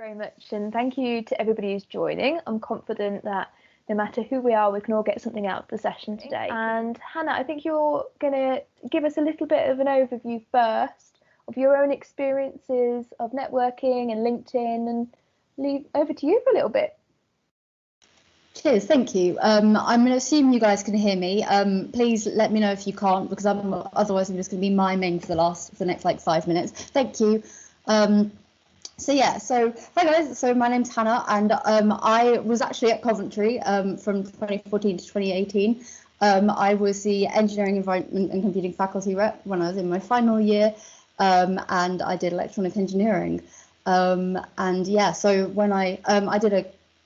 very much, and thank you to everybody who's joining. I'm confident that no matter who we are, we can all get something out of the session today. And Hannah, I think you're going to give us a little bit of an overview first of your own experiences of networking and LinkedIn, and leave over to you for a little bit. Cheers, thank you. I'm going to assume you guys can hear me. Please let me know if you can't, because otherwise I'm just going to be miming for the next like 5 minutes. Thank you. So hi guys, so my name's Hannah, and I was actually at Coventry from 2014 to 2018. I was the Engineering, Environment and Computing faculty rep when I was in my final year, and I did electronic engineering. So when I did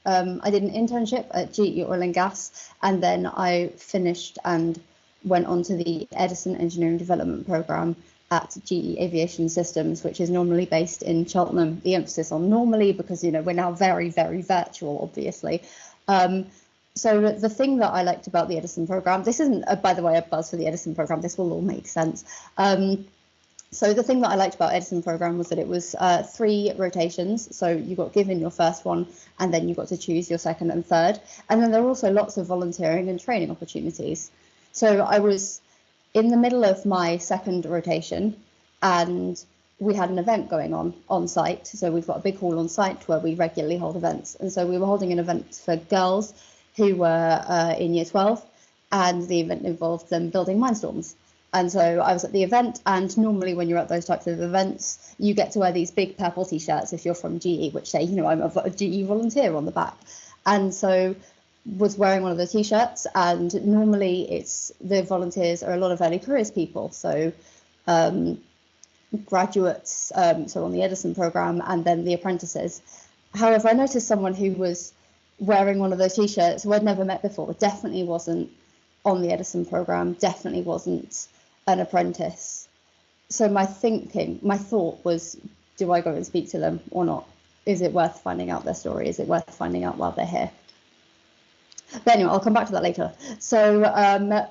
an internship at GE Oil and Gas, and then I finished and went on to the Edison Engineering Development Programme at GE Aviation Systems, which is normally based in Cheltenham. The emphasis on normally because, we're now very, very virtual, obviously. So the thing that I liked about the Edison programme, this isn't, by the way, a buzz for the Edison programme, this will all make sense. So the thing that I liked about Edison programme was that it was 3 rotations. So you got given your first one, and then you got to choose your second and third. And then there were also lots of volunteering and training opportunities. So I was in the middle of my second rotation, and we had an event going on site. So we've got a big hall on site where we regularly hold events. And so we were holding an event for girls who were in year 12, and the event involved them building mindstorms. And so I was at the event, and normally when you're at those types of events, you get to wear these big purple T-shirts if you're from GE, which say, I'm a GE volunteer on the back. And so was wearing one of the T-shirts, and normally it's the volunteers are a lot of early careers people, so graduates, so on the Edison programme, and then the apprentices. However, I noticed someone who was wearing one of those T-shirts who I'd never met before, definitely wasn't on the Edison programme, definitely wasn't an apprentice. So my thought was, do I go and speak to them or not? Is it worth finding out their story? Is it worth finding out while they're here? But anyway, I'll come back to that later. So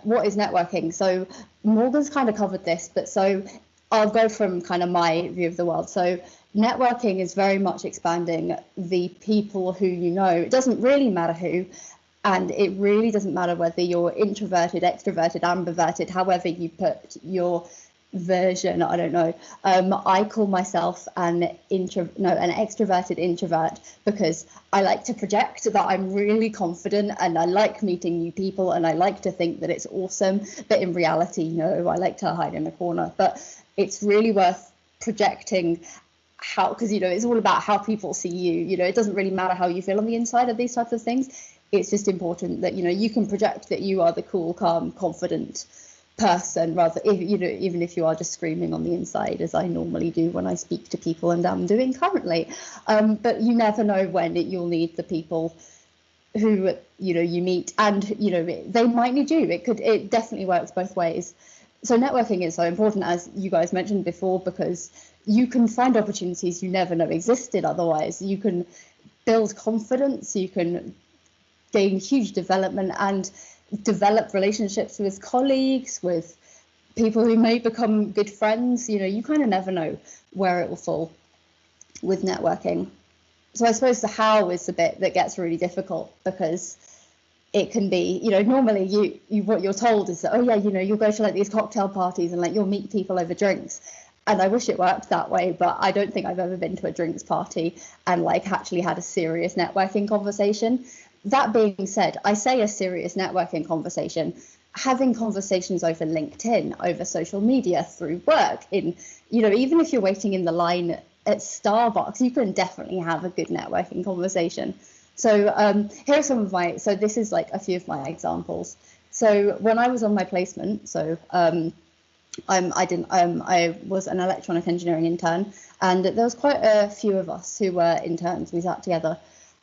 what is networking? So Morgan's kind of covered this, but so I'll go from kind of my view of the world. So networking is very much expanding the people who you know. It doesn't really matter who, and it really doesn't matter whether you're introverted, extroverted, ambiverted, however you put your version, I don't know. I call myself an extroverted introvert because I like to project that I'm really confident, and I like meeting new people, and I like to think that it's awesome. But in reality, no, I like to hide in a corner. But it's really worth projecting because it's all about how people see you. It doesn't really matter how you feel on the inside of these types of things. It's just important that you can project that you are the cool, calm, confident person, rather even if you are just screaming on the inside, as I normally do when I speak to people, and I'm doing currently. But you never know when you'll need the people who you meet, and they might need you. It definitely works both ways. So networking is so important, as you guys mentioned before, because you can find opportunities you never know existed otherwise. You can build confidence, you can gain huge development, and develop relationships with colleagues, with people who may become good friends. You kind of never know where it will fall with networking. So I suppose the how is the bit that gets really difficult, because it can be, normally what you're told is that, you'll go to like these cocktail parties and like you'll meet people over drinks. And I wish it worked that way, but I don't think I've ever been to a drinks party and like actually had a serious networking conversation. That being said, I say a serious networking conversation, having conversations over LinkedIn, over social media, through work, even if you're waiting in the line at Starbucks, you can definitely have a good networking conversation. So here are some of this is like a few of my examples. So when I was on my placement, I was an electronic engineering intern, and there was quite a few of us who were interns. We sat together.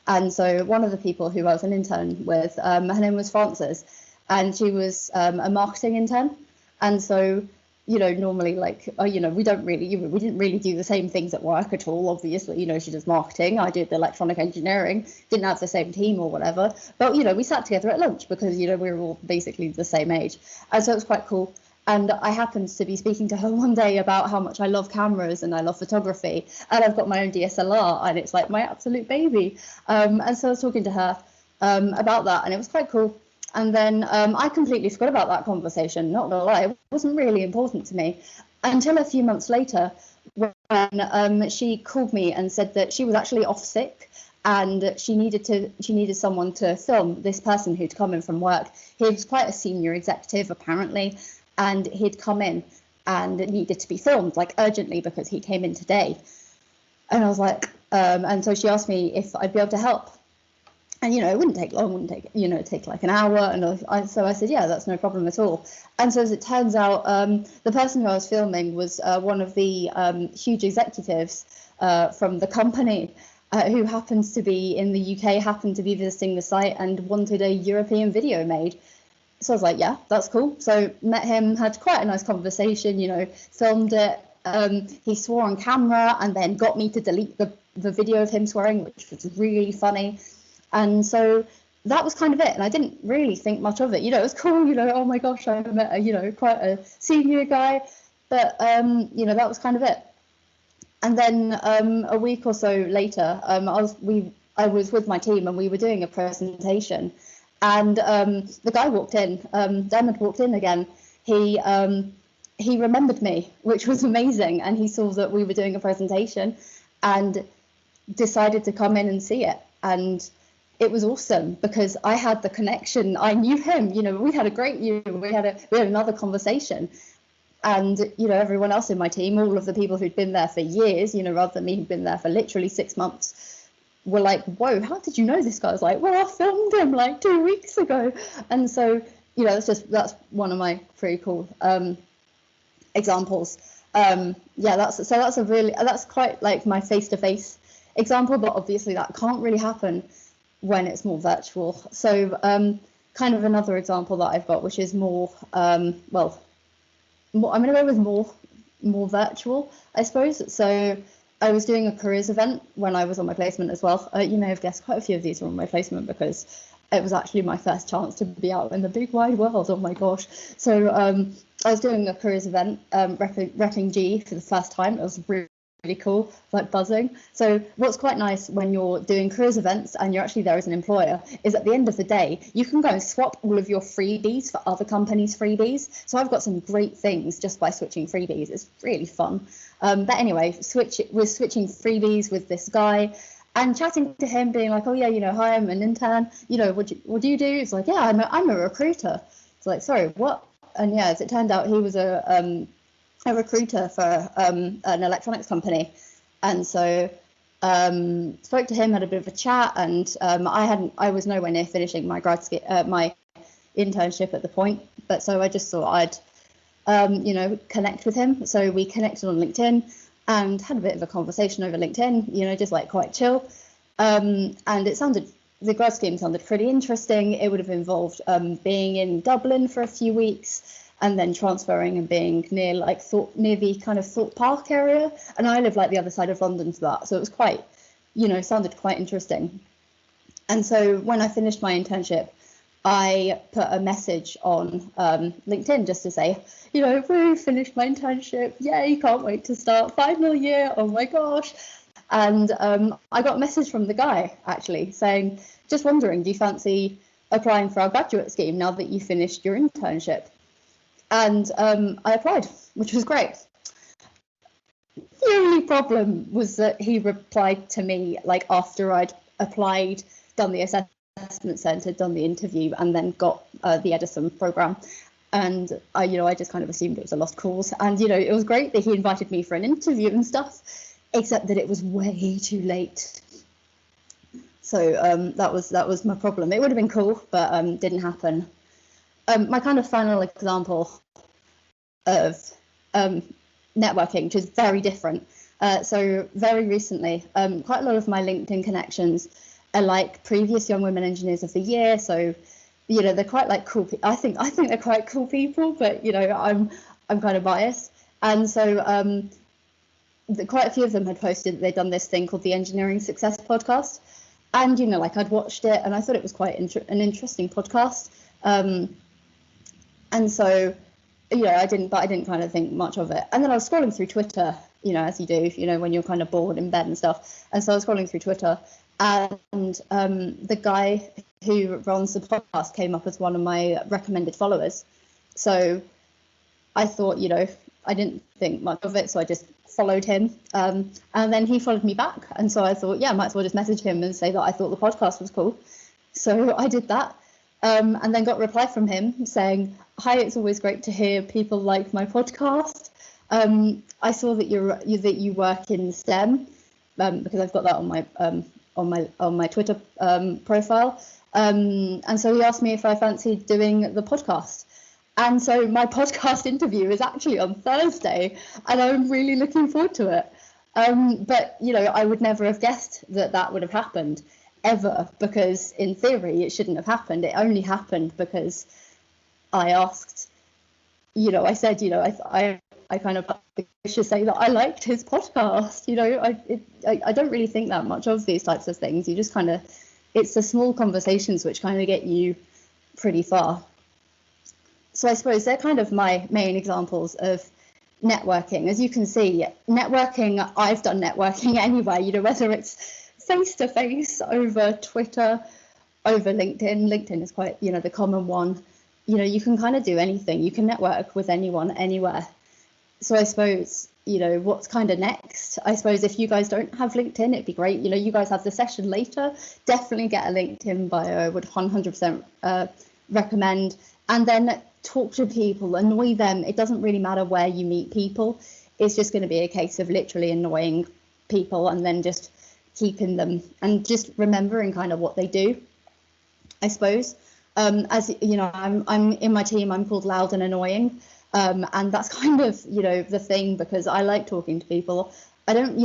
And so one of the people who I was an intern with, her name was Frances, and she was a marketing intern. And so, normally we didn't really do the same things at work at all. Obviously, she does marketing, I did electronic engineering, didn't have the same team or whatever. But, we sat together at lunch because, we were all basically the same age. And so it was quite cool. And I happened to be speaking to her one day about how much I love cameras and I love photography. And I've got my own DSLR and it's like my absolute baby. And so I was talking to her about that, and it was quite cool. And then I completely forgot about that conversation, not gonna lie. It wasn't really important to me until a few months later when she called me and said that she was actually off sick and she needed someone to film this person who'd come in from work. He was quite a senior executive apparently, and he'd come in and needed to be filmed like urgently because he came in today. And I was like, and so she asked me if I'd be able to help. And, it wouldn't take long, it'd take like an hour. And so I said, yeah, that's no problem at all. And so as it turns out, the person who I was filming was one of the huge executives from the company who happens to be in the UK, happened to be visiting the site and wanted a European video made. So I was like, yeah, that's cool. So met him, had quite a nice conversation, filmed it. He swore on camera and then got me to delete the video of him swearing, which was really funny. And so that was kind of it. And I didn't really think much of it. It was cool, oh my gosh, I met quite a senior guy. But, that was kind of it. And then a week or so later, I was with my team and we were doing a presentation. And the guy walked in, Dermot walked in again. He remembered me, which was amazing. And he saw that we were doing a presentation and decided to come in and see it. And it was awesome because I had the connection. I knew him, we had a great, we had another conversation. And, everyone else in my team, all of the people who'd been there for years, rather than me who'd been there for literally 6 months, were like, whoa, how did you know this guy? I was like, well, I filmed him like 2 weeks ago. And so, that's one of my pretty cool examples. That's quite like my face-to-face example, but obviously that can't really happen when it's more virtual. So kind of another example that I've got, which is more, I'm going to go with more virtual, I suppose. So I was doing a careers event when I was on my placement as well. You may have guessed quite a few of these were on my placement because it was actually my first chance to be out in the big wide world. Oh my gosh. So I was doing a careers event, repping G for the first time. It was really cool, like buzzing. So what's quite nice when you're doing careers events and you're actually there as an employer is at the end of the day, you can go and swap all of your freebies for other companies' freebies. So I've got some great things just by switching freebies. It's really fun. But anyway, we're switching freebies with this guy and chatting to him, being like, oh yeah, hi, I'm an intern. What do you do? It's like, yeah, I'm a recruiter. It's like, sorry, what? And yeah, as it turned out, he was a recruiter for an electronics company. And so spoke to him, had a bit of a chat, and I was nowhere near finishing my my internship at the point, but so I just thought I'd connect with him. So we connected on LinkedIn and had a bit of a conversation over LinkedIn, just like quite chill. And the grad scheme sounded pretty interesting. It would have involved being in Dublin for a few weeks and then transferring and being near the kind of Thorpe Park area. And I live like the other side of London to that. So it was quite, sounded quite interesting. And so when I finished my internship, I put a message on LinkedIn just to say, we finished my internship. Yay, can't wait to start. 5 mil a year. Oh my gosh. And I got a message from the guy actually saying, just wondering, do you fancy applying for our graduate scheme now that you finished your internship? And I applied, which was great. The only problem was that he replied to me like after I'd applied, done the assessment centre, done the interview, and then got the Edison programme. And I just kind of assumed it was a lost cause. And it was great that he invited me for an interview and stuff, except that it was way too late. So that was my problem. It would have been cool, but didn't happen. My kind of final example of networking, which is very different. So very recently, quite a lot of my LinkedIn connections are like previous Young Women Engineers of the Year. So, they're quite like cool. I think they're quite cool people, but I'm kind of biased. And so quite a few of them had posted that they'd done this thing called the Engineering Success Podcast. And, I'd watched it and I thought it was quite an interesting podcast. And so I didn't kind of think much of it. And then I was scrolling through Twitter, as you do, when you're kind of bored in bed and stuff. And so I was scrolling through Twitter, and the guy who runs the podcast came up as one of my recommended followers. So I thought, I didn't think much of it, so I just followed him. And then he followed me back. And so I thought, yeah, I might as well just message him and say that I thought the podcast was cool. So I did that. And then got a reply from him saying, "Hi, it's always great to hear people like my podcast. I saw that you work in STEM, because I've got that on my Twitter profile. And so he asked me if I fancied doing the podcast. And so my podcast interview is actually on Thursday, and I'm really looking forward to it. But I would never have guessed that would have happened, ever, because in theory it shouldn't have happened. It only happened because I asked, I said, I kind of should say that I liked his podcast. I don't really think that much of these types of things. You just kind of, it's the small conversations which kind of get you pretty far. So I suppose they're kind of my main examples of networking. As you can see, networking, I've done networking anyway, whether it's face-to-face, over Twitter, over LinkedIn. LinkedIn is quite, the common one. You can kind of do anything. You can network with anyone, anywhere. So I suppose, what's kind of next? I suppose if you guys don't have LinkedIn, it'd be great. You guys have the session later. Definitely get a LinkedIn bio. I would 100% recommend. And then talk to people, annoy them. It doesn't really matter where you meet people. It's just going to be a case of literally annoying people and then just keeping them and just remembering kind of what they do, I suppose. As I'm in my team, I'm called loud and annoying, and that's kind of the thing, because I like talking to people. I don't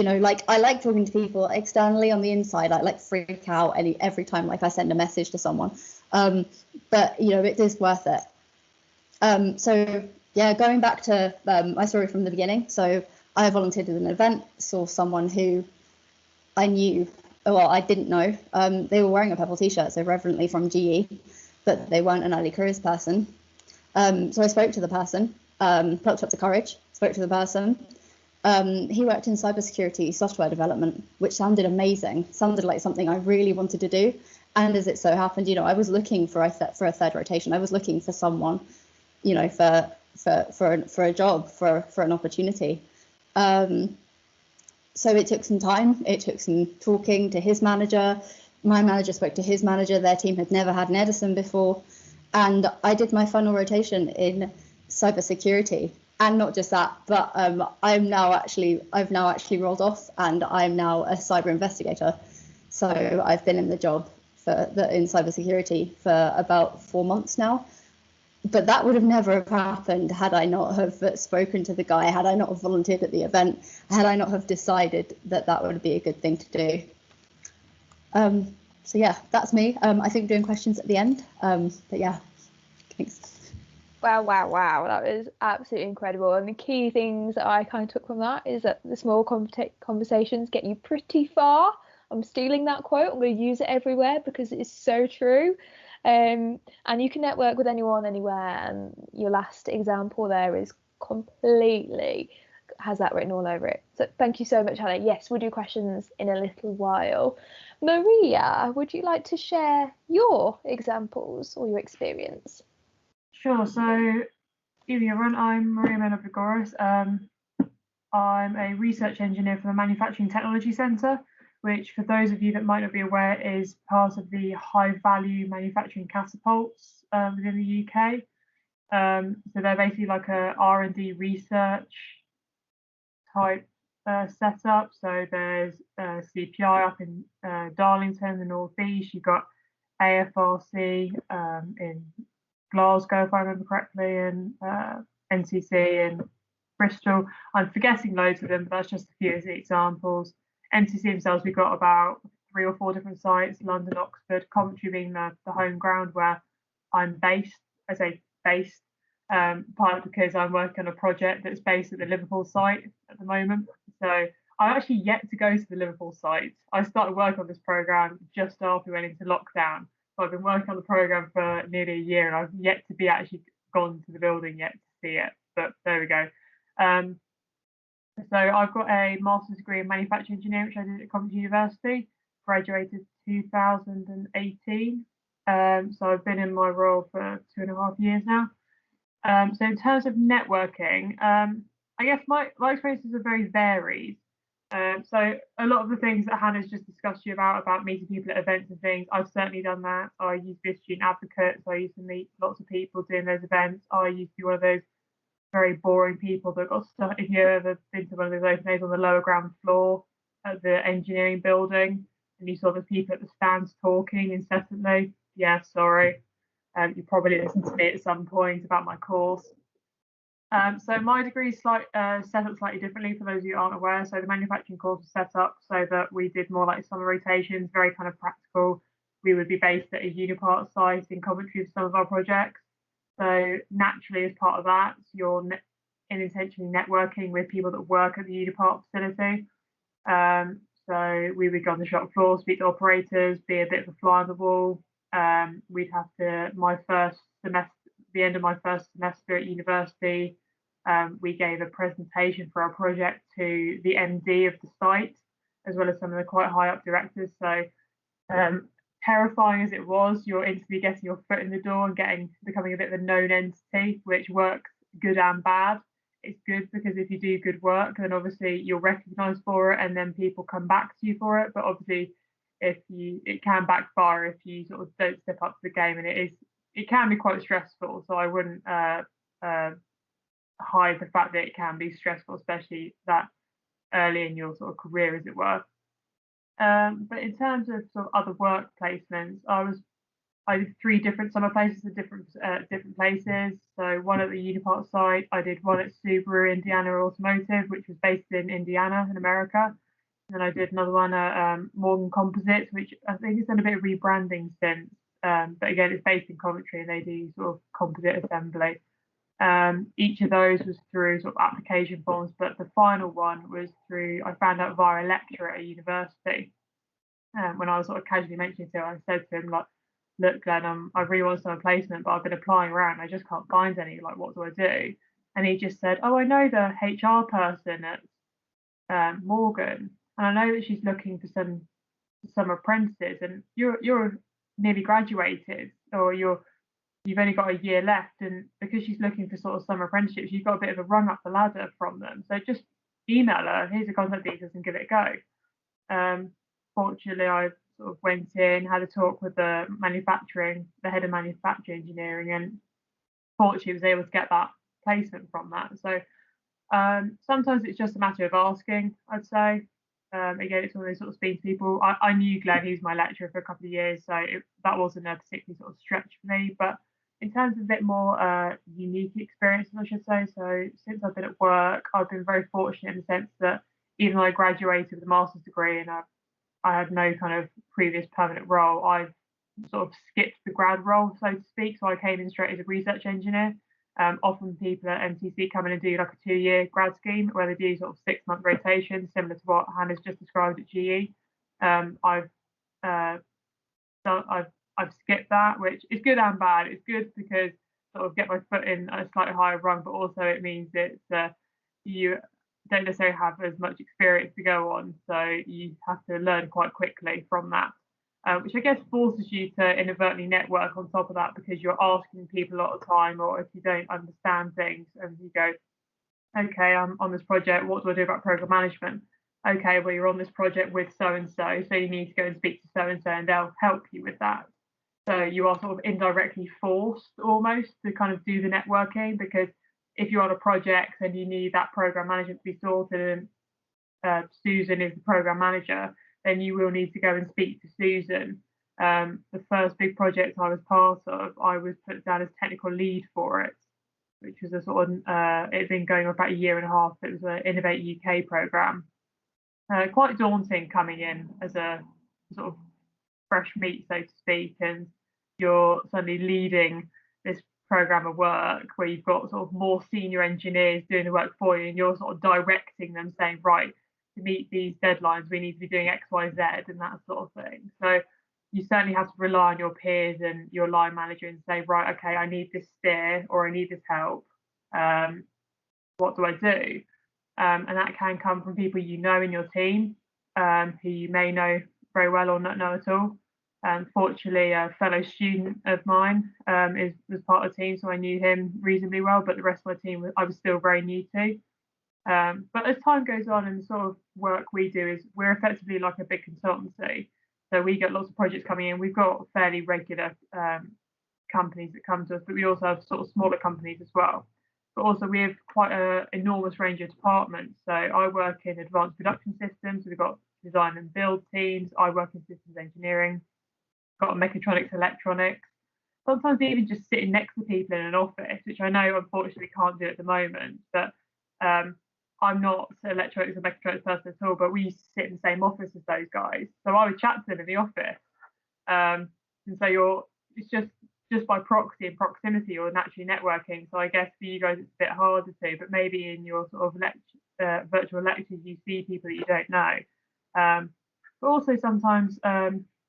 I like talking to people externally. On the inside, I like freak out every time I send a message to someone, but it is worth it. So yeah, going back to my story from the beginning. So I volunteered at an event, saw someone who I knew, well, I didn't know. They were wearing a purple t-shirt, so reverently from GE, but they weren't an early careers person. So I spoke to the person, plucked up the courage, spoke to the person. He worked in cybersecurity software development, which sounded amazing, sounded like something I really wanted to do. And as it so happened, I was looking for a third rotation. I was looking for someone, for a job, for an opportunity. So it took some time. It took some talking to his manager. My manager spoke to his manager. Their team had never had an Edison before. And I did my final rotation in cybersecurity. And not just that, but I've now actually rolled off, and I'm now a cyber investigator. So I've been in the job in cybersecurity for about 4 months now. But that would have never happened had I not have spoken to the guy, had I not have volunteered at the event, had I not have decided that would be a good thing to do. So yeah, that's me. I think doing questions at the end. But yeah, thanks. Wow. That was absolutely incredible. And the key things that I kind of took from that is that the small conversations get you pretty far. I'm stealing that quote. I'm going to use it everywhere because it is so true. And you can network with anyone, anywhere. And your last example there is completely has that written all over it. So thank you so much, Hannah. Yes, we'll do questions in a little while. Maria, would you like to share your examples or your experience? Sure. So, everyone, I'm Maria Mena-Vigoris. I'm a research engineer for the Manufacturing Technology Centre, which, for those of you that might not be aware, is part of the high-value manufacturing catapults within the UK. So they're basically like a R&D research type setup. So there's CPI up in Darlington, the North East. You've got AFRC in Glasgow, if I remember correctly, and NCC in Bristol. I'm forgetting loads of them, but that's just a few of the examples. NCC themselves, we've got about 3 or 4 different sites: London, Oxford, Coventry being the home ground where I'm based. I say based, partly because I'm working on a project that's based at the Liverpool site at the moment. So I'm actually yet to go to the Liverpool site. I started work on this programme just after we went into lockdown. So I've been working on the programme for nearly a year, and I've yet to be actually gone to the building yet to see it, but there we go. So I've got a master's degree in manufacturing engineering, which I did at Coventry University, graduated 2018. So I've been in my role for 2.5 years now. So in terms of networking, I guess my experiences are very varied. So a lot of the things that Hannah's just discussed to you about meeting people at events and things, I've certainly done that. I used to be a student advocate, so I used to meet lots of people doing those events. I used to be one of those very boring people that got stuck. If you've ever been to one of those open days on the lower ground floor at the engineering building, and you saw the people at the stands talking incessantly, yeah, sorry. You probably listened to me at some point about my course. So my degree is set up slightly differently for those of you who aren't aware. So the manufacturing course was set up so that we did more like summer rotations, very kind of practical. We would be based at a Unipart site in Coventry for some of our projects. So naturally, as part of that, you're intentionally networking with people that work at the Unipart facility. So we would go on the shop floor, speak to operators, be a bit of a fly on the wall. We'd have to, the end of my first semester at university, we gave a presentation for our project to the MD of the site, as well as some of the quite high up directors. So terrifying as it was, you're instantly getting your foot in the door and becoming a bit of a known entity, which works good and bad. It's good because if you do good work, then obviously you're recognised for it, and then people come back to you for it. But obviously, it can backfire if you sort of don't step up to the game, and it can be quite stressful. So I wouldn't hide the fact that it can be stressful, especially that early in your sort of career, as it were. But in terms of sort of other work placements, I did 3 different summer places at different places. So one at the Unipart site, I did one at Subaru Indiana Automotive, which was based in Indiana in America. And then I did another one at Morgan Composites, which I think has done a bit of rebranding since. But again, it's based in Coventry and they do sort of composite assembly. Each of those was through sort of application forms, but the final one was through, I found out via a lecturer at a university. When I was sort of casually mentioning to him, I said to him, like, look, Glenn, I really want some placement, but I've been applying around. I just can't find any. Like, what do I do? And he just said, oh, I know the HR person at Morgan, and I know that she's looking for some apprentices, and you're nearly graduated, or you've only got a year left, and because she's looking for sort of summer apprenticeships, you've got a bit of a rung up the ladder from them. So just email her, here's the contact details, and give it a go. Fortunately, I sort of went in, had a talk with the head of manufacturing engineering, and fortunately was able to get that placement from that. So sometimes it's just a matter of asking, I'd say. Again, it's one of those sort of speed people. I knew Glenn, he was my lecturer for a couple of years, so that wasn't a particularly sort of stretch for me. But in terms of a bit more unique experiences, I should say, so since I've been at work, I've been very fortunate in the sense that even though I graduated with a master's degree and I had no kind of previous permanent role, I've sort of skipped the grad role, so to speak. So I came in straight as a research engineer. Often people at MTC come in and do like a 2-year grad scheme where they do sort of 6-month rotations, similar to what Hannah's just described at GE. I've skipped that, which is good and bad. It's good because sort of get my foot in a slightly higher rung, but also it means you don't necessarily have as much experience to go on, so you have to learn quite quickly from that. Which I guess forces you to inadvertently network on top of that, because you're asking people a lot of the time, or if you don't understand things and you go, okay, I'm on this project, what do I do about program management? Okay, well, you're on this project with so-and-so, so you need to go and speak to so-and-so and they'll help you with that. So you are sort of indirectly forced almost to kind of do the networking, because if you're on a project and you need that program management to be sorted, and Susan is the program manager, then you will need to go and speak to Susan. The first big project I was part of, I was put down as technical lead for it, which was a sort of, it had been going on about 1.5 years. It was an Innovate UK programme. Quite daunting coming in as a sort of fresh meat, so to speak, and you're suddenly leading this programme of work where you've got sort of more senior engineers doing the work for you, and you're sort of directing them, saying, right, to meet these deadlines, we need to be doing X, Y, Z, and that sort of thing. So you certainly have to rely on your peers and your line manager and say, right, okay, I need this steer or I need this help. what do I do? And that can come from people you know in your team, who you may know very well or not know at all. Fortunately, a fellow student of mine was part of the team, so I knew him reasonably well, but the rest of my team I was still very new to. But as time goes on and the sort of work we do is we're effectively like a big consultancy. So we get lots of projects coming in. We've got fairly regular companies that come to us, but we also have sort of smaller companies as well. But also we have quite an enormous range of departments. So I work in advanced production systems. We've got design and build teams. I work in systems engineering. Got mechatronics, electronics. Sometimes even just sitting next to people in an office, which I know unfortunately can't do at the moment. But I'm not an electronics or mechatronics person at all, but we used to sit in the same office as those guys. So I would chat to them in the office. And so it's just by proxy and proximity, you're naturally networking. So I guess for you guys it's a bit harder to, but maybe in your sort of virtual lectures you see people that you don't know. But also sometimes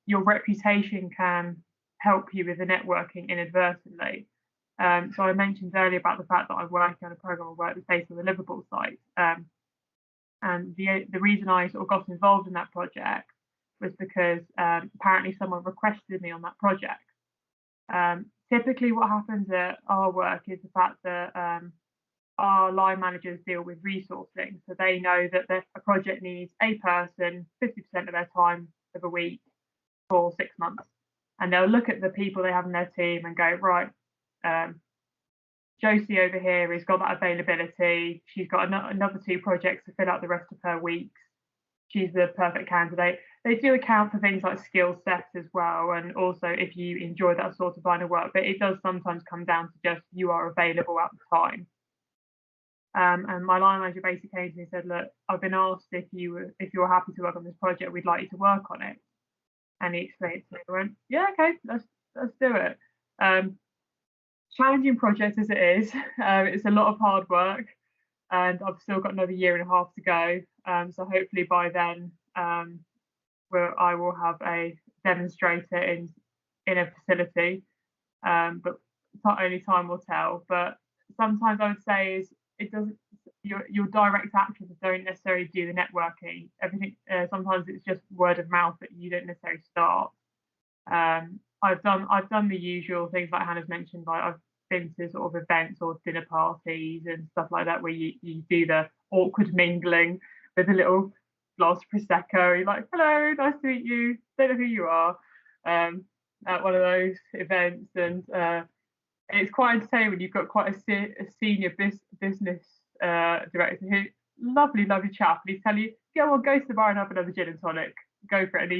your reputation can help you with the networking inadvertently. So I mentioned earlier about the fact that I'm working on a program of work that's based on the Liverpool site. And the reason I sort of got involved in that project was because apparently someone requested me on that project. Typically what happens at our work is the fact that our line managers deal with resourcing. So they know that a project needs a person 50% of their time of a week for 6 months. And they'll look at the people they have in their team and go, right, Josie over here has got that availability. She's got another 2 projects to fill out the rest of her weeks. She's the perfect candidate. They do account for things like skill sets as well, and also if you enjoy that sort of line of work. But it does sometimes come down to just you are available at the time. And my line manager basically came to me and said, "Look, I've been asked if you're happy to work on this project, we'd like you to work on it." And he explained to me, I went, "Yeah, okay, let's do it." Challenging project as it is, it's a lot of hard work, and I've still got another year and a half to go. So hopefully by then, I will have a demonstrator in a facility. But only time will tell. But sometimes I would say is it doesn't. Your direct actors don't necessarily do the networking. Everything sometimes it's just word of mouth that you don't necessarily start. I've done the usual things like Hannah's mentioned. Like I've been to sort of events or dinner parties and stuff like that where you do the awkward mingling with a little glass of prosecco. You're like, "Hello, nice to meet you. Don't know who you are." At one of those events, and it's quite entertaining when you've got quite a senior business director who lovely chap, and he's telling you, "Go on, go to the bar and have another gin and tonic. Go for it." And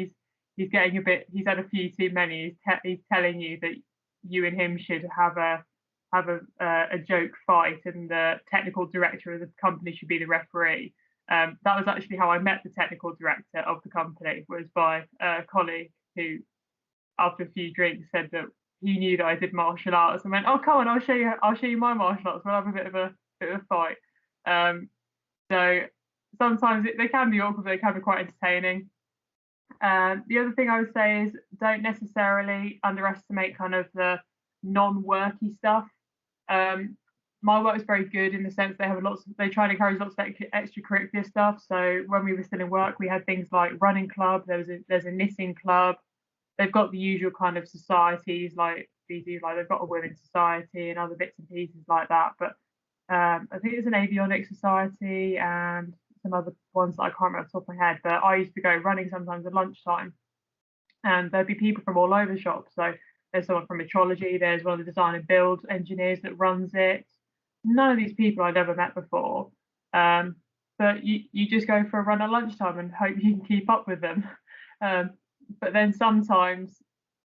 he's getting he's had a few too many. He's telling you that you and him should have a joke fight, and the technical director of the company should be the referee. That was actually how I met the technical director of the company, was by a colleague who, after a few drinks, said that he knew that I did martial arts and went, "Oh, come on, I'll show you my martial arts. We'll have a bit of a fight." So sometimes they can be awkward, but they can be quite entertaining. The other thing I would say is don't necessarily underestimate kind of the non-worky stuff. My work is very good in the sense they try and encourage lots of extracurricular stuff. So when we were still in work, we had things like running club. There's a knitting club. They've got the usual kind of societies like they've got a women's society and other bits and pieces like that. But I think there's an avionics society and some other ones that I can't remember off the top of my head. But I used to go running sometimes at lunchtime, and there'd be people from all over the shop. So there's someone from metrology. There's one of the design and build engineers that runs it. None of these people I'd ever met before. But you just go for a run at lunchtime and hope you can keep up with them. But then sometimes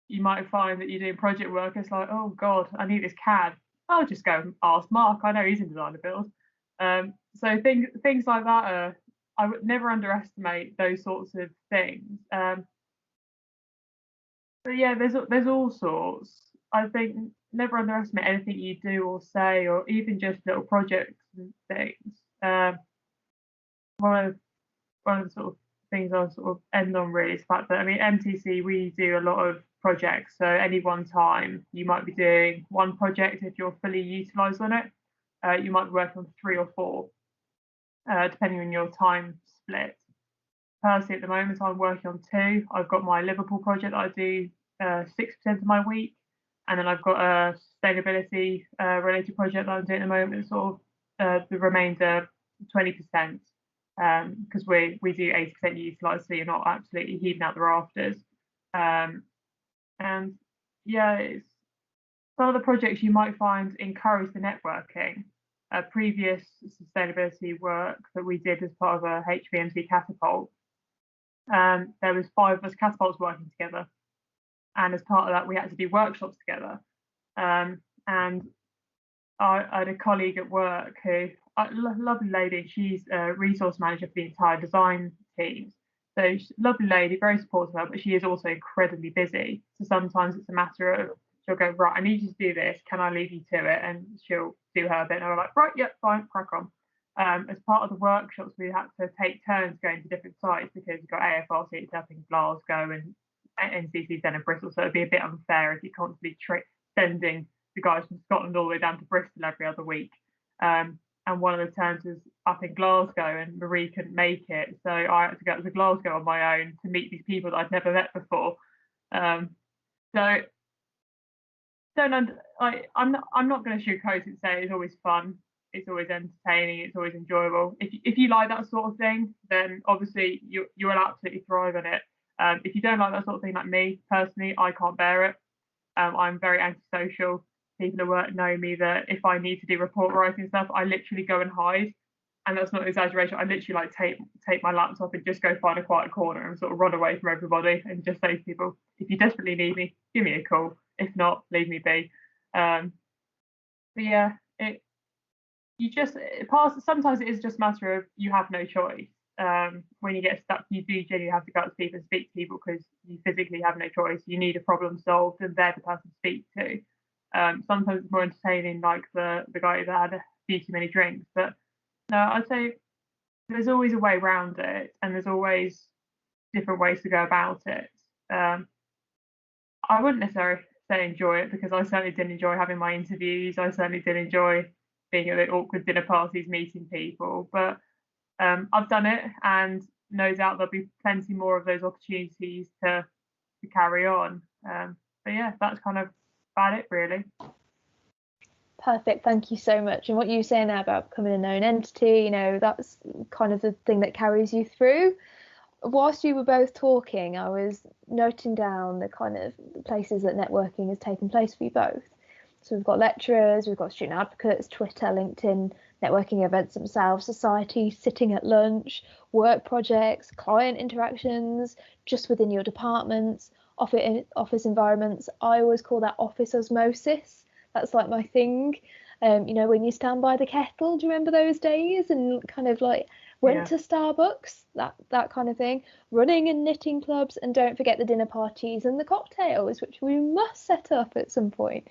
you might find that you're doing project work. It's like, "Oh God, I need this CAD. I'll just go and ask Mark. I know he's in design and build." So things like that I would never underestimate those sorts of things. But yeah, there's all sorts. I think never underestimate anything you do or say, or even just little projects and things. One of the sort of things I'll sort of end on really is the fact that, I mean, MTC, we do a lot of projects. So any one time you might be doing one project if you're fully utilised on it. you might be working on 3 or 4, depending on your time split. Personally, at the moment, I'm working on 2. I've got my Liverpool project that I do 6% of my week, and then I've got a sustainability related project that I'm doing at the moment, sort of the remainder 20%, because we do 80% utilised, so you're not absolutely heaving out the rafters. And yeah, it's some of the projects you might find encourage the networking. Previous sustainability work that we did as part of a HVMC catapult, there was 5 of us catapults working together, and as part of that we had to do workshops together. And I had a colleague at work who, a lovely lady, she's a resource manager for the entire design teams. So she's a lovely lady, very supportive of her, but she is also incredibly busy. So sometimes it's a matter of, she'll go, right, I need you to do this, can I leave you to it? And she'll do her bit, and I'm like, right, yep, fine, crack on. As part of the workshops, we had to take turns going to different sites, because we've got AFRC up in Glasgow and NCC's down in Bristol, so it'd be a bit unfair if you constantly sending the guys from Scotland all the way down to Bristol every other week. And one of the turns was up in Glasgow, and Marie couldn't make it, so I had to go to Glasgow on my own to meet these people that I'd never met before. So I'm not going to sugarcoat it and say it's always fun, it's always entertaining, it's always enjoyable. If you like that sort of thing, then obviously you will absolutely thrive on it. If you don't like that sort of thing, like me personally, I can't bear it. I'm very antisocial. People at work know me that if I need to do report writing stuff, I literally go and hide. And that's not an exaggeration. I literally like take my laptop and just go find a quiet corner and sort of run away from everybody and just say to people, if you desperately need me, give me a call. If not, leave me be. But yeah, sometimes it is just a matter of you have no choice. When you get stuck, you do genuinely have to go up to people and speak to people, because you physically have no choice. You need a problem solved, and they're the person to speak to. Sometimes it's more entertaining, like the guy that had a few too many drinks. But no, I'd say there's always a way around it, and there's always different ways to go about it. I wouldn't necessarily say enjoy it, because I certainly did enjoy having my interviews. I certainly did enjoy being at the awkward dinner parties, meeting people. But I've done it, and no doubt there'll be plenty more of those opportunities to carry on. But yeah, that's kind of about it, really. Perfect, thank you so much. And what you say now about becoming a known entity, that's kind of the thing that carries you through. Whilst you were both talking, I was noting down the kind of places that networking has taken place for you both. So we've got lecturers, we've got student advocates, Twitter, LinkedIn, networking events themselves, society, sitting at lunch, work projects, client interactions, just within your departments, office environments. I always call that office osmosis. That's like my thing. When you stand by the kettle, do you remember those days? And kind of like went to Starbucks, that kind of thing. Running and knitting clubs, and don't forget the dinner parties and the cocktails, which we must set up at some point.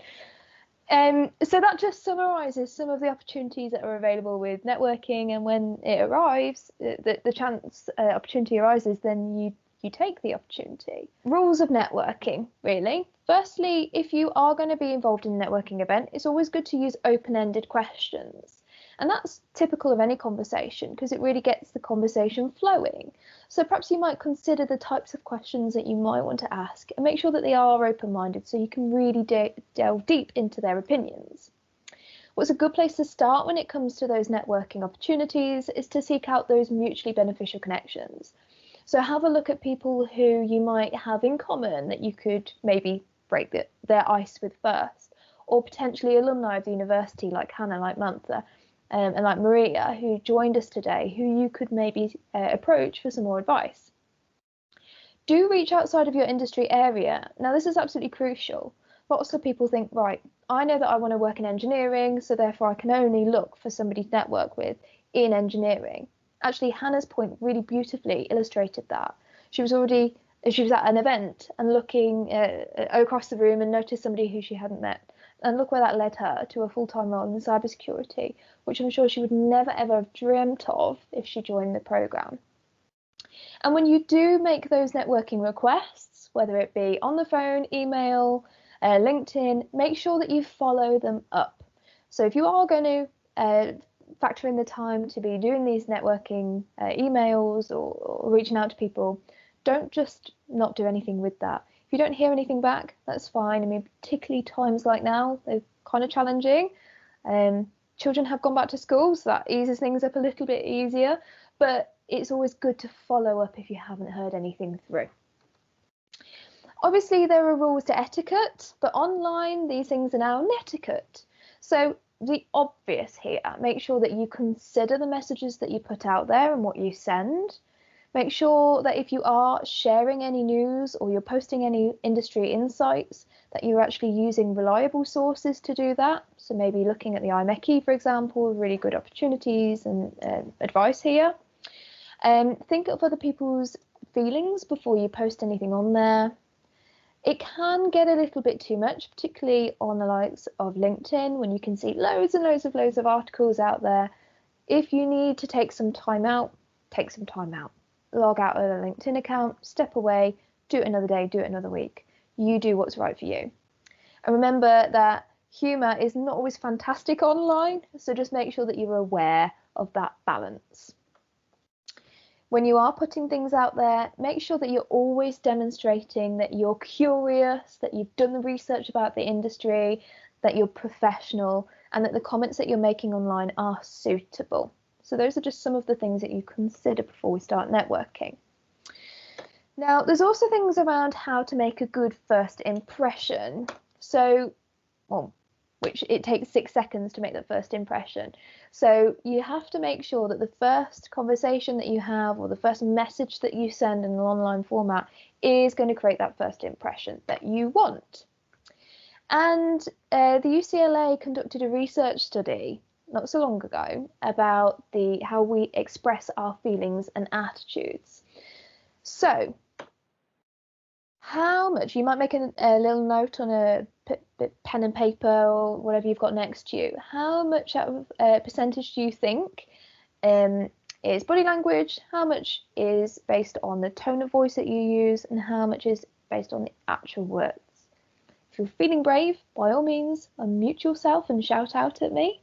So that just summarises some of the opportunities that are available with networking, and when it arrives, the chance opportunity arises, then you take the opportunity. Rules of networking, really. Firstly, if you are going to be involved in a networking event, it's always good to use open-ended questions. And that's typical of any conversation, because it really gets the conversation flowing. So perhaps you might consider the types of questions that you might want to ask, and make sure that they are open-minded, so you can really delve deep into their opinions. What's a good place to start when it comes to those networking opportunities is to seek out those mutually beneficial connections. So have a look at people who you might have in common that you could maybe break their ice with first, or potentially alumni of the university like Hannah, like Mantha, and like Maria, who joined us today, who you could maybe approach for some more advice. Do reach outside of your industry area. Now, this is absolutely crucial. Lots of people think, right, I know that I want to work in engineering, so therefore I can only look for somebody to network with in engineering. Actually, Hannah's point really beautifully illustrated that. She was at an event and looking across the room and noticed somebody who she hadn't met. And look where that led her, to a full-time role in cybersecurity, which I'm sure she would never ever have dreamt of if she joined the programme. And when you do make those networking requests, whether it be on the phone, email, LinkedIn, make sure that you follow them up. So if you are going to factor in the time to be doing these networking emails or reaching out to people. Don't just not do anything with that. If you don't hear anything back, that's fine. I mean, particularly times like now, they're kind of challenging. Children have gone back to school, so that eases things up a little bit easier, but it's always good to follow up if you haven't heard anything through. Obviously, there are rules to etiquette, but online, these things are now netiquette. So the obvious here, make sure that you consider the messages that you put out there and what you send. Make sure that if you are sharing any news or you're posting any industry insights, that you're actually using reliable sources to do that. So maybe looking at the IMechE, for example, really good opportunities and advice here. Think of other people's feelings before you post anything on there. It can get a little bit too much, particularly on the likes of LinkedIn, when you can see loads and loads of articles out there. If you need to take some time out, take some time out. Log out of a LinkedIn account, step away, do it another day, do it another week. You do what's right for you. And remember that humour is not always fantastic online, so just make sure that you're aware of that balance. When you are putting things out there, make sure that you're always demonstrating that you're curious, that you've done the research about the industry, that you're professional, and that the comments that you're making online are suitable. So those are just some of the things that you consider before we start networking. Now, there's also things around how to make a good first impression. So, which it takes 6 seconds to make that first impression. So you have to make sure that the first conversation that you have or the first message that you send in an online format is going to create that first impression that you want. And the UCLA conducted a research study not so long ago about how we express our feelings and attitudes. So how much, you might make a little note on a pen and paper or whatever you've got next to you, how much out of percentage do you think is body language, how much is based on the tone of voice that you use, and how much is based on the actual words? If you're feeling brave, by all means, unmute yourself and shout out at me.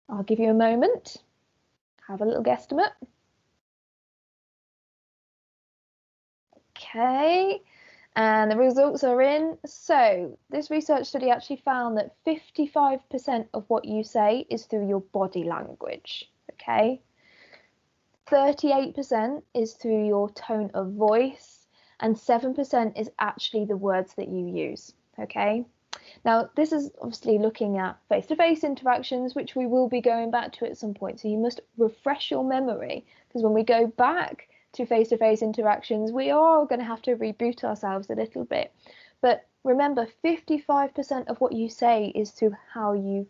I'll give you a moment. Have a little guesstimate. Okay, and the results are in. So this research study actually found that 55% of what you say is through your body language. Okay, 38% is through your tone of voice, and 7% is actually the words that you use. Okay, now this is obviously looking at face-to-face interactions, which we will be going back to at some point. So you must refresh your memory, because when we go back to face-to-face interactions, we are going to have to reboot ourselves a little bit. But remember, 55% of what you say is through how you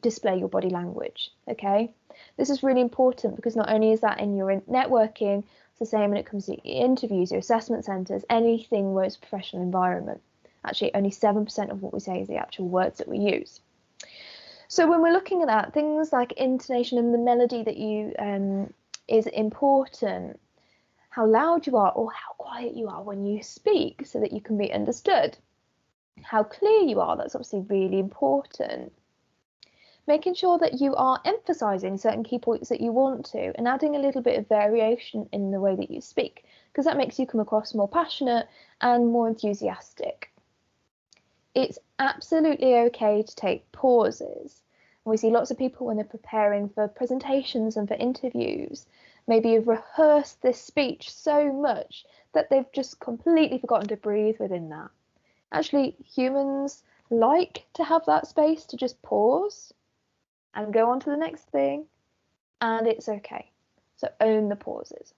display your body language. Okay, this is really important, because not only is that in your networking, it's the same when it comes to interviews, your assessment centres, anything where it's a professional environment. Actually, only 7% of what we say is the actual words that we use. So when we're looking at that, things like intonation and the melody that you is important. How loud you are or how quiet you are when you speak, so that you can be understood. How clear you are, that's obviously really important. Making sure that you are emphasising certain key points that you want to, and adding a little bit of variation in the way that you speak, because that makes you come across more passionate and more enthusiastic. It's absolutely okay to take pauses. We see lots of people when they're preparing for presentations and for interviews, maybe have rehearsed this speech so much that they've just completely forgotten to breathe within that. Actually, humans like to have that space to just pause and go on to the next thing, and it's okay. So own the pauses.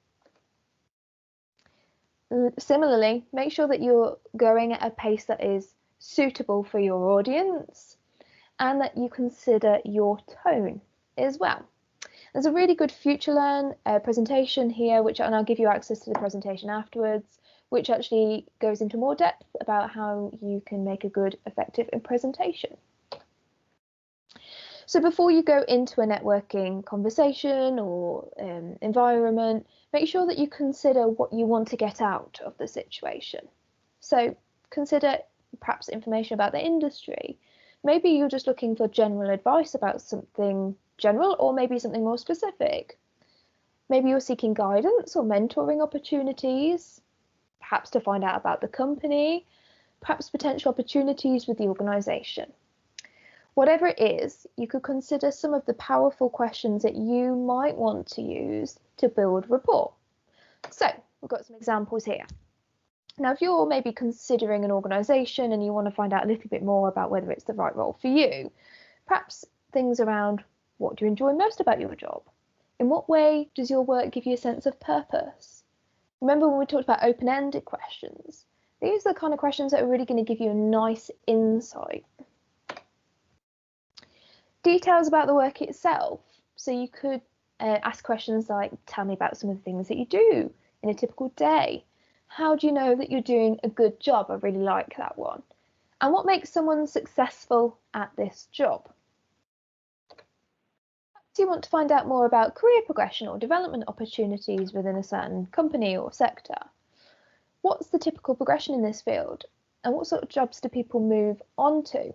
Similarly, make sure that you're going at a pace that is suitable for your audience, and that you consider your tone as well. There's a really good FutureLearn presentation here, and I'll give you access to the presentation afterwards, which actually goes into more depth about how you can make a good, effective presentation. So before you go into a networking conversation or environment, make sure that you consider what you want to get out of the situation. So consider perhaps information about the industry. Maybe you're just looking for general advice about something general, or maybe something more specific. Maybe you're seeking guidance or mentoring opportunities, perhaps to find out about the company, perhaps potential opportunities with the organisation. Whatever it is, you could consider some of the powerful questions that you might want to use to build rapport. So we've got some examples here. Now, if you're maybe considering an organisation and you want to find out a little bit more about whether it's the right role for you, perhaps things around, what do you enjoy most about your job? In what way does your work give you a sense of purpose? Remember when we talked about open-ended questions? These are the kind of questions that are really going to give you a nice insight. Details about the work itself. So you could ask questions like, tell me about some of the things that you do in a typical day. How do you know that you're doing a good job? I really like that one. And what makes someone successful at this job? Do you want to find out more about career progression or development opportunities within a certain company or sector? What's the typical progression in this field? And what sort of jobs do people move on to?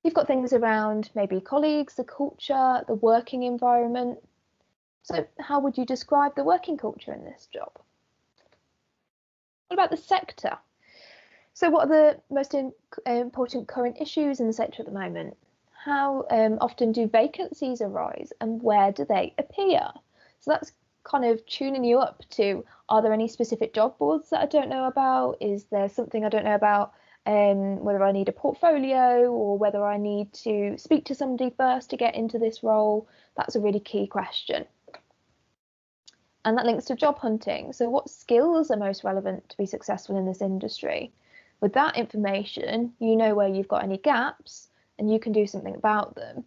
You've got things around maybe colleagues, the culture, the working environment. So how would you describe the working culture in this job? What about the sector? So what are the most important current issues in the sector at the moment? How often do vacancies arise and where do they appear? So that's kind of tuning you up to, are there any specific job boards that I don't know about? Is there something I don't know about? Whether I need a portfolio or whether I need to speak to somebody first to get into this role, that's a really key question. And that links to job hunting. So what skills are most relevant to be successful in this industry? With that information, you know where you've got any gaps and you can do something about them.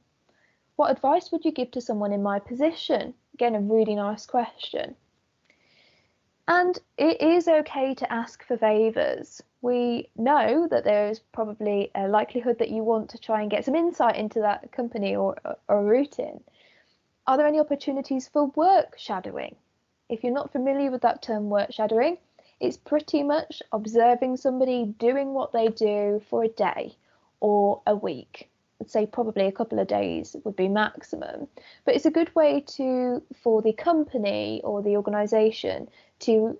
What advice would you give to someone in my position? Again, a really nice question. And it is okay to ask for favours. We know that there is probably a likelihood that you want to try and get some insight into that company or route in. Are there any opportunities for work shadowing? If you're not familiar with that term, work shadowing, it's pretty much observing somebody doing what they do for a day or a week. I'd say probably a couple of days would be maximum, but it's a good way for the company or the organisation to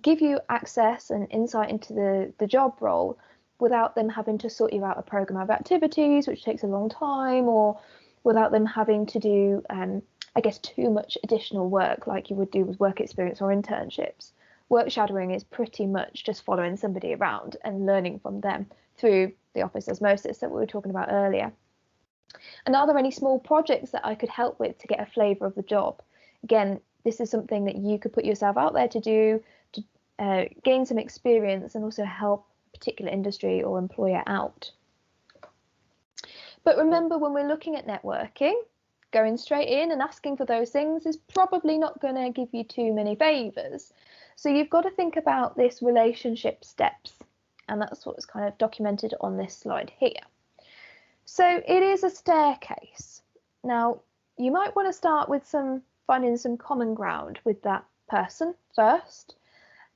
give you access and insight into the job role without them having to sort you out a programme of activities, which takes a long time, or without them having to do I guess too much additional work like you would do with work experience or internships. Work shadowing is pretty much just following somebody around and learning from them through the office osmosis that we were talking about earlier. And are there any small projects that I could help with to get a flavour of the job? Again, this is something that you could put yourself out there to do to gain some experience and also help a particular industry or employer out. But remember, when we're looking at networking, going straight in and asking for those things is probably not going to give you too many favours. So you've got to think about this relationship steps, and that's what's kind of documented on this slide here. So it is a staircase. Now, you might want to start with finding some common ground with that person first.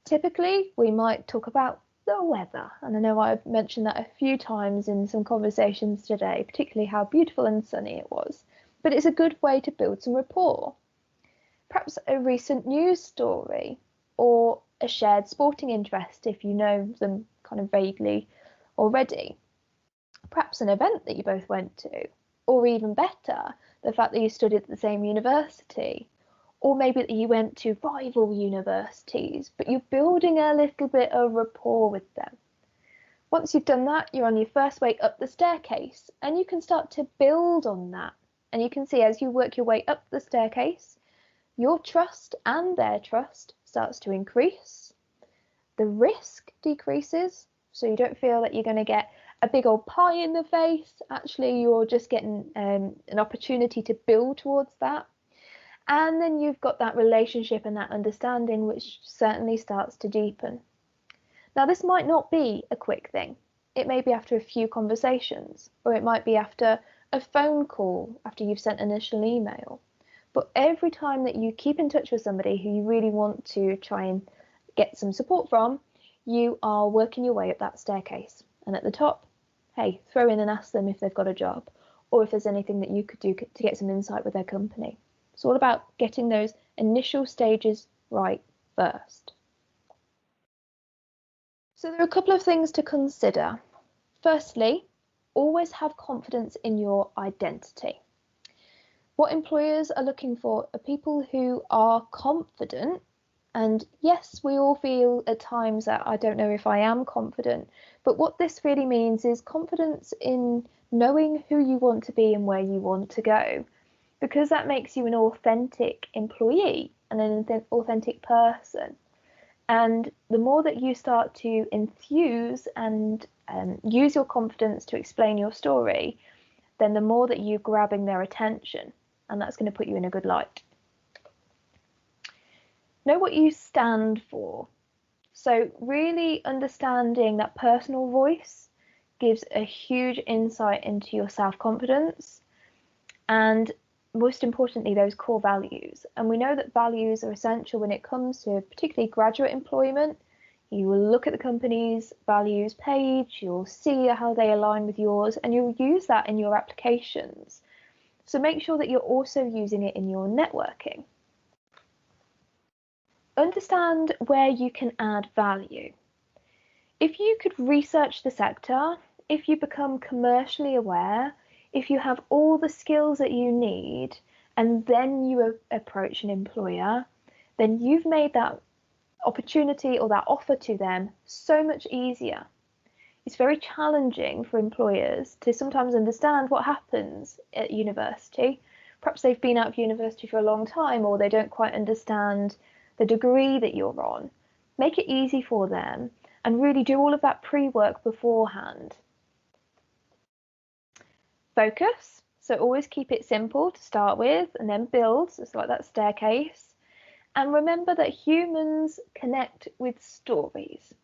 Typically, we might talk about the weather, and I know I've mentioned that a few times in some conversations today, particularly how beautiful and sunny it was. But it's a good way to build some rapport. Perhaps a recent news story or a shared sporting interest if you know them kind of vaguely already. Perhaps an event that you both went to, or even better, the fact that you studied at the same university, or maybe that you went to rival universities, but you're building a little bit of rapport with them. Once you've done that, you're on your first way up the staircase, and you can start to build on that. And you can see as you work your way up the staircase, your trust and their trust starts to increase. The risk decreases, so you don't feel that you're going to get a big old pie in the face. Actually, you're just getting an opportunity to build towards that. And then you've got that relationship and that understanding, which certainly starts to deepen. Now, this might not be a quick thing. It may be after a few conversations, or it might be after a phone call after you've sent an initial email. But every time that you keep in touch with somebody who you really want to try and get some support from, you are working your way up that staircase. And at the top, hey, throw in and ask them if they've got a job, or if there's anything that you could do to get some insight with their company. It's all about getting those initial stages right first. So there are a couple of things to consider. Firstly, always have confidence in your identity. What employers are looking for are people who are confident. And yes, we all feel at times that I don't know if I am confident, but what this really means is confidence in knowing who you want to be and where you want to go, because that makes you an authentic employee and an authentic person. And the more that you start to enthuse and use your confidence to explain your story, then the more that you're grabbing their attention, and that's going to put you in a good light. Know what you stand for. So really understanding that personal voice gives a huge insight into your self-confidence, and most importantly, those core values. And we know that values are essential when it comes to particularly graduate employment. You will look at the company's values page, you'll see how they align with yours, and you'll use that in your applications. So make sure that you're also using it in your networking. Understand where you can add value. If you could research the sector, if you become commercially aware, if you have all the skills that you need, and then you approach an employer, then you've made that opportunity or that offer to them so much easier. It's very challenging for employers to sometimes understand what happens at university. Perhaps they've been out of university for a long time, or they don't quite understand the degree that you're on. Make it easy for them and really do all of that pre-work beforehand. Focus, so always keep it simple to start with and then build, so it's like that staircase. And remember that humans connect with stories.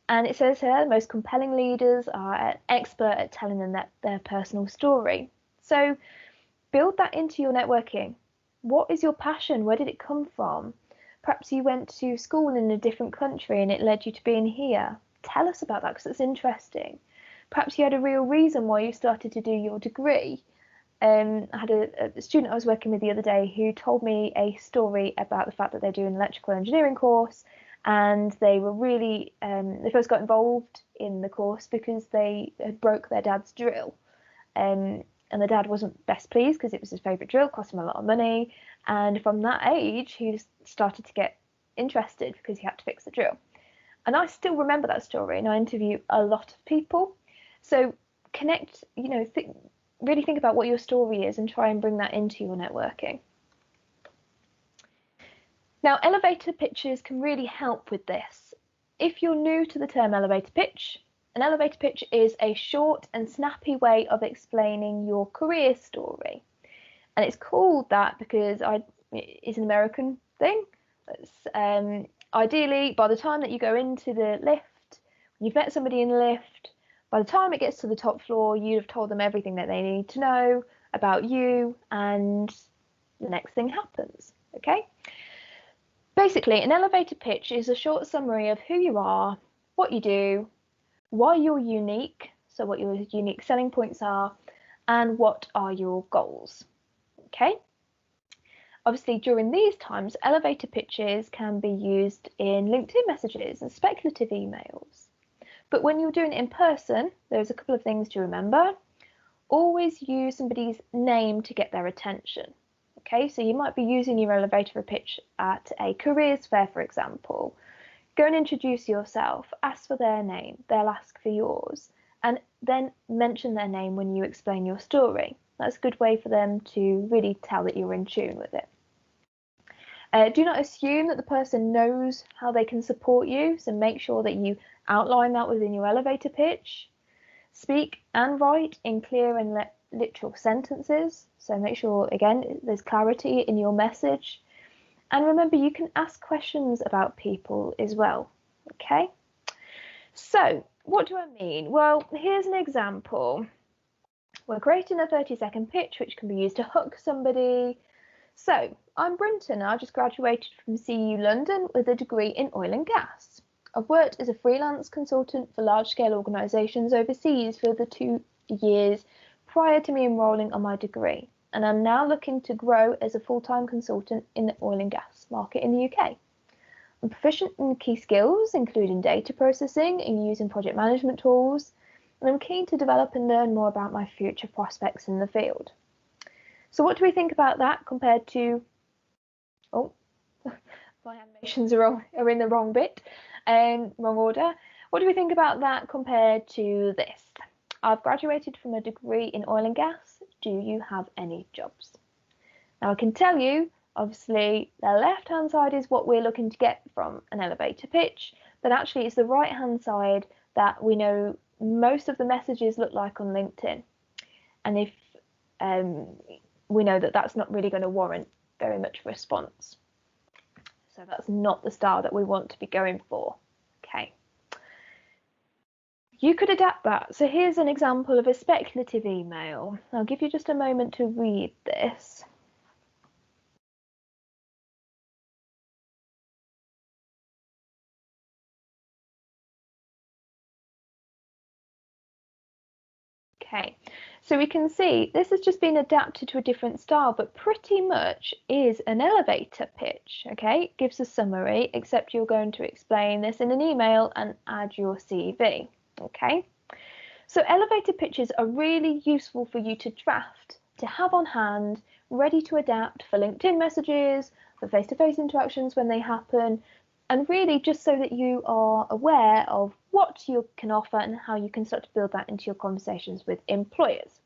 And it says here, the most compelling leaders are an expert at telling them their personal story. So build that into your networking. What is your passion? Where did it come from? Perhaps you went to school in a different country and it led you to being here. Tell us about that because it's interesting. Perhaps you had a real reason why you started to do your degree. I had a student I was working with the other day who told me a story about the fact that they're doing an electrical engineering course, and they were really, they first got involved in the course because they had broke their dad's drill. And the dad wasn't best pleased because it was his favourite drill, cost him a lot of money. And from that age, he started to get interested because he had to fix the drill. And I still remember that story, and I interview a lot of people. So connect, really think about what your story is and try and bring that into your networking. Now, elevator pitches can really help with this. If you're new to the term elevator pitch, an elevator pitch is a short and snappy way of explaining your career story. And it's called that because it's an American thing. Ideally, by the time that you go into the lift, you've met somebody in the lift, by the time it gets to the top floor, you've told them everything that they need to know about you, and the next thing happens, okay? Basically, an elevator pitch is a short summary of who you are, what you do, why you're unique, so what your unique selling points are, and what are your goals, okay? Obviously, during these times, elevator pitches can be used in LinkedIn messages and speculative emails. But when you're doing it in person, there's a couple of things to remember. Always use somebody's name to get their attention. Okay, so you might be using your elevator pitch at a careers fair, for example. Go and introduce yourself, ask for their name, they'll ask for yours, and then mention their name when you explain your story. That's a good way for them to really tell that you're in tune with it. Do not assume that the person knows how they can support you, so make sure that you outline that within your elevator pitch. Speak and write in clear and literal sentences, so make sure, again, there's clarity in your message. And remember, you can ask questions about people as well, okay? So, what do I mean? Well, here's an example. We're creating a 30-second pitch which can be used to hook somebody. So, I'm Brinton. I just graduated from CU London with a degree in oil and gas. I've worked as a freelance consultant for large-scale organisations overseas for the 2 years prior to me enrolling on my degree, and I'm now looking to grow as a full-time consultant in the oil and gas market in the UK. I'm proficient in key skills, including data processing and using project management tools, and I'm keen to develop and learn more about my future prospects in the field. So what do we think about that compared to... Oh, my animations are in the wrong bit, wrong order. What do we think about that compared to this? I've graduated from a degree in oil and gas. Do you have any jobs? Now I can tell you, obviously, the left-hand side is what we're looking to get from an elevator pitch, but actually it's the right-hand side that we know most of the messages look like on LinkedIn. And if we know that that's not really going to warrant very much response. So that's not the style that we want to be going for. Okay. You could adapt that. So here's an example of a speculative email. I'll give you just a moment to read this. Okay, so we can see this has just been adapted to a different style, but pretty much is an elevator pitch. Okay, it gives a summary, except you're going to explain this in an email and add your CV. Okay, so elevator pitches are really useful for you to draft, to have on hand, ready to adapt for LinkedIn messages, for face-to-face interactions when they happen, and really just so that you are aware of what you can offer and how you can start to build that into your conversations with employers.